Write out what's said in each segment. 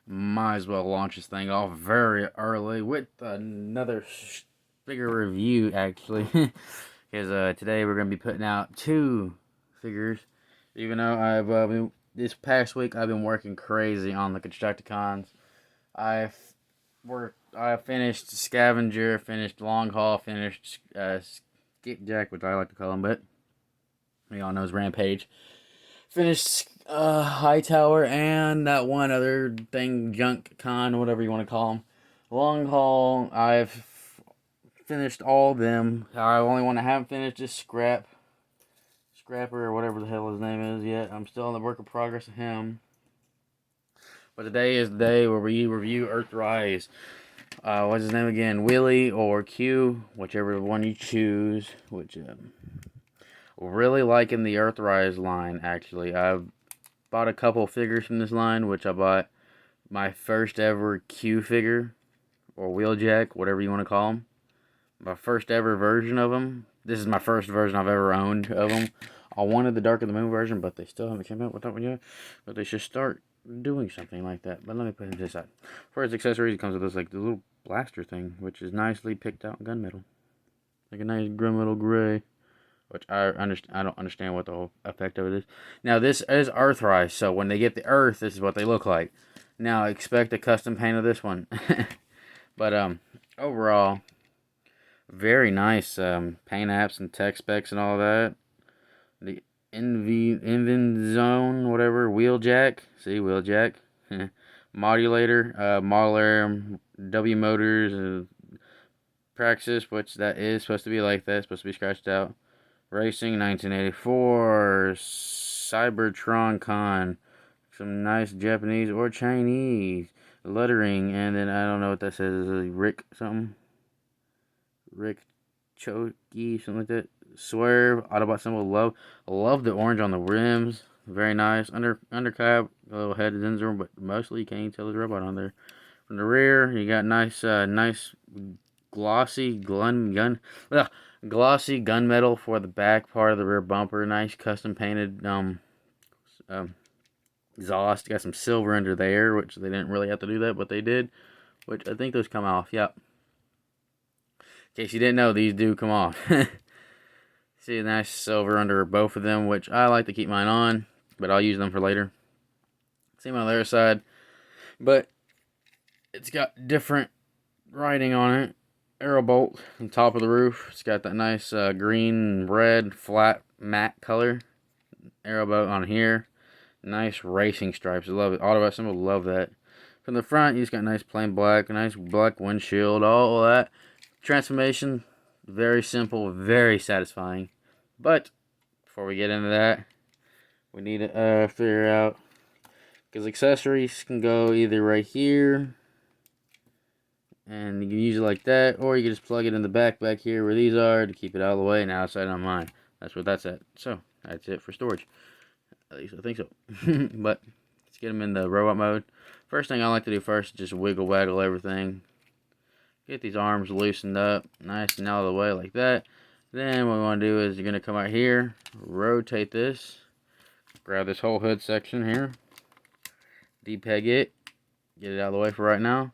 Might as well launch this thing off very early with another figure review, actually. Because today we're going to be putting out two figures. Even though this past week I've been working crazy on the Constructicons. I've I finished Scavenger, finished Long Haul, finished Skipjack, which I like to call him, but we all knows Rampage. Finished Hightower and that one other thing, Junk Con, whatever you want to call them. Long Haul, I've finished all of them. I only one I haven't finished is Scrapper, or whatever the hell his name is yet. I'm still in the work of progress of him. But today is the day where we review Earthrise. What's his name again? Willie or Q, whichever one you choose. Which really liking the Earthrise line, actually. I've bought a couple figures from this line, which I bought my first ever Q figure, or wheeljack, whatever you want to call them. My first ever version of them. This is my first version I've ever owned of them. I wanted the Dark of the Moon version, but they still haven't come out with that one yet. But they should start doing something like that. But let me put it this side. For its accessories, it comes with this like the little blaster thing, which is nicely picked out in gunmetal, like a nice gunmetal gray. Which I don't understand what the whole effect of it is. Now this is Earthrise, so when they get the Earth, this is what they look like. Now expect a custom paint of this one. But overall, very nice paint apps and tech specs and all that. The Invin Zone, whatever, wheeljack. See, wheeljack. Modulator, modeler, W motors, Praxis, which that is supposed to be like that. It's supposed to be scratched out. Racing 1984, Cybertron Con, some nice Japanese or Chinese lettering, and then I don't know what that says. Rick something, Rick Choki, something like that. Swerve, Autobot symbol. Love the orange on the rims. Very nice. Undercap, a little head Zinzer, but mostly you can't even tell there's a robot on there. From the rear, you got nice glossy glossy gunmetal for the back part of the rear bumper. Nice custom painted exhaust. Got some silver under there, which they didn't really have to do that, but they did. Which I think those come off. Yep. In case you didn't know, these do come off. See a nice silver under both of them, which I like to keep mine on, but I'll use them for later. Same on the other side, but it's got different writing on it. Arrow bolt on top of the roof. It's got that nice green and red flat matte color. Arrow bolt on here. Nice racing stripes. I love it. Autobot symbol. Love that. From the front, you just got nice plain black. Nice black windshield. All that. Transformation. Very simple. Very satisfying. But before we get into that, we need to figure out, because accessories can go either right here, and you can use it like that, or you can just plug it in the back here where these are to keep it out of the way and outside on mine. That's where that's at. So that's it for storage. At least I think so. But let's get them in the robot mode. First thing I like to do first is just wiggle waggle everything. Get these arms loosened up, nice and out of the way like that. Then what we want to do is you're going to come out here, rotate this, grab this whole hood section here, depeg it, get it out of the way for right now,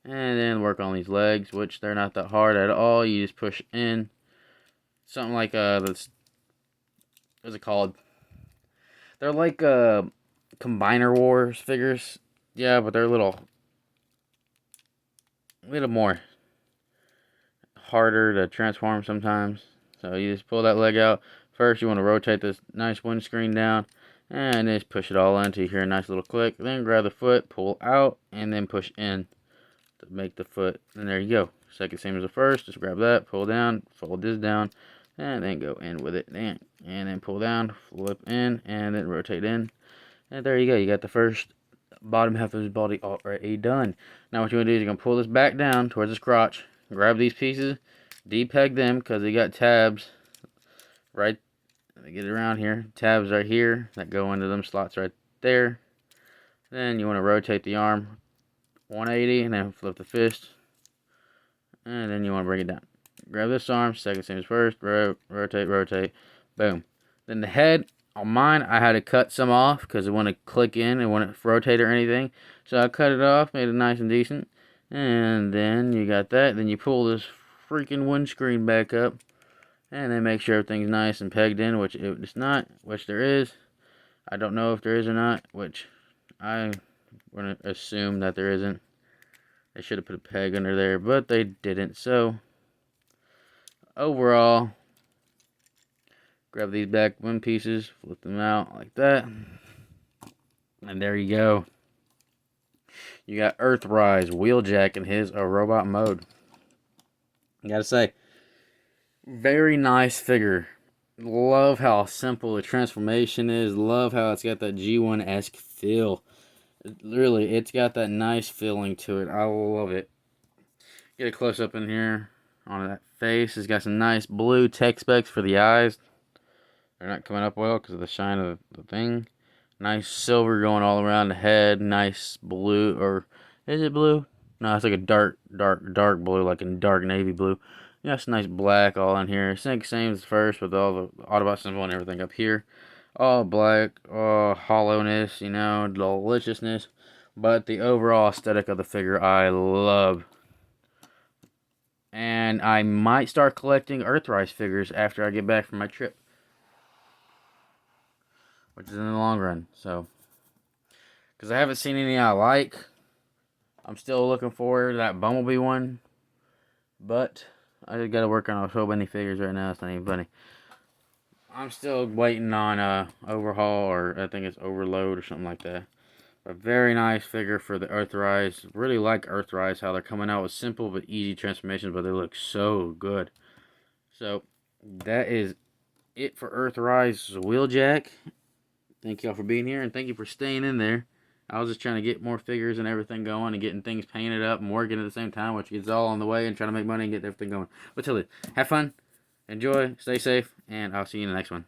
and then work on these legs, which they're not that hard at all. You just push in, something like this, what's it called? They're like Combiner Wars figures, yeah, but they're a little more harder to transform sometimes. So you just pull that leg out. First, you want to rotate this nice windscreen down, and just push it all in until you hear a nice little click. Then grab the foot, pull out, and then push in to make the foot. And there you go. Second, same as the first. Just grab that, pull down, fold this down, and then go in with it. And then pull down, flip in, and then rotate in. And there you go. You got the first bottom half of his body already done. Now what you want to do is you're going to pull this back down towards his crotch. Grab these pieces, depeg them because they got tabs right. Let me get it around here. Tabs right here that go into them slots right there. Then you want to rotate the arm 180 and then flip the fist. And then you want to bring it down. Grab this arm, second same as first, rotate, boom. Then the head On mine, I had to cut some off because it wouldn't click in, it wouldn't rotate or anything. So I cut it off, made it nice and decent. And then you got that. Then you pull this freaking windscreen back up. And then make sure everything's nice and pegged in, which it's not, which there is. I don't know if there is or not, which I'm going to assume that there isn't. They should have put a peg under there, but they didn't. So, overall, grab these back one pieces, flip them out like that. And there you go. You got Earthrise Wheeljack in his robot mode. I gotta say, very nice figure. Love how simple the transformation is. Love how it's got that G1-esque feel. Really, it's got that nice feeling to it. I love it. Get a close up in here on that face. It's got some nice blue tech specs for the eyes. They're not coming up well because of the shine of the thing. Nice silver going all around the head. Nice blue, or is it blue? No, it's like a dark blue, like a dark navy blue. Yeah, it's nice black all in here. Same as the first with all the Autobot symbol and everything up here. All black, all hollowness, you know, deliciousness. But the overall aesthetic of the figure I love. And I might start collecting Earthrise figures after I get back from my trip, which is in the long run. So, because I haven't seen any I like. I'm still looking for that Bumblebee one. But I just got to work on so many figures right now. It's not even funny. I'm still waiting on Overhaul, or I think it's Overload or something like that. A very nice figure for the Earthrise. Really like Earthrise, how they're coming out with simple but easy transformations, but they look so good. So, that is it for Earthrise Wheeljack. Thank y'all for being here, and thank you for staying in there. I was just trying to get more figures and everything going and getting things painted up and working at the same time, which gets all on the way, and trying to make money and get everything going. But till then, have fun, enjoy, stay safe, and I'll see you in the next one.